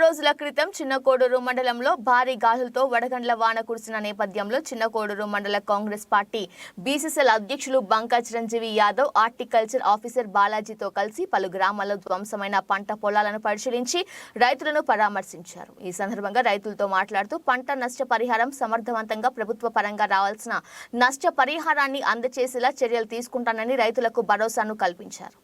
రోజుల క్రితం చిన్నకోడూరు మండలంలో భారీ గాలులతో వడగండ్ల వాన కురిసిన నేపథ్యంలో చిన్నకోడూరు మండల కాంగ్రెస్ పార్టీ బీసీసీఎల్ అధ్యక్షులు బంకా చిరంజీవి యాదవ్ హార్టికల్చర్ ఆఫీసర్ బాలాజీతో కలిసి పలు గ్రామాల్లో ధ్వంసమైన పంట పొలాలను పరిశీలించి రైతులను పరామర్శించారు. ఈ సందర్భంగా రైతులతో మాట్లాడుతూ పంట నష్టపరిహారం సమర్థవంతంగా ప్రభుత్వ పరంగా రావాల్సిన నష్టపరిహారాన్ని అందజేసేలా చర్యలు తీసుకుంటానని రైతులకు భరోసాను కల్పించారు.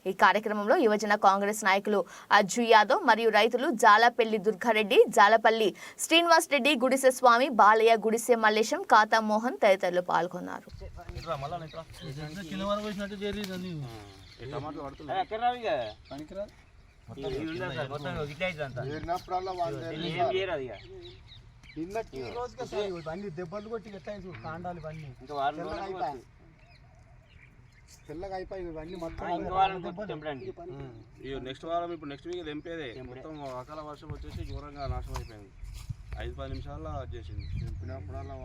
ఈ కార్యక్రమంలో యువజన కాంగ్రెస్ నాయకులు అజ్జు యాదవ్ మరియు రైతులు జాలపల్లి దుర్గారెడ్డి, జాలపల్లి శ్రీనివాస్ రెడ్డి, గుడిసె స్వామి, బాలయ్య, గుడిసె మల్లేశం, ఖాతా మోహన్ తదితరులు పాల్గొన్నారు. నెక్స్ట్ వారం ఇప్పుడు నెక్స్ట్ వీక్ తెంపేదే మొత్తం అకాల వర్షం వచ్చేసి ఘోరంగా నాశనం అయిపోయింది. 5-10 నిమిషాల్లో వచ్చేసింది. తెంపినప్పుడల్లా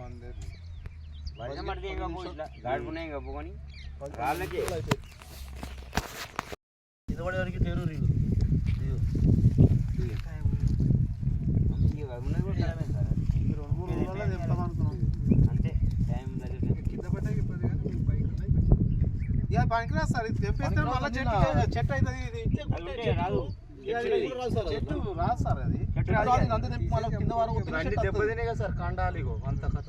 వరకు తెరూరు అంతే టైం పనికిరాదు సార్. ఇది తెంపేస్తే మళ్ళీ చెట్టు అవుతుంది. ఇది చెట్టు రాదు సార్. అది అంత తెంపి మళ్ళీ కింద వరకు దెబ్బతినే కదా సార్ కాండాలి అంత కథ.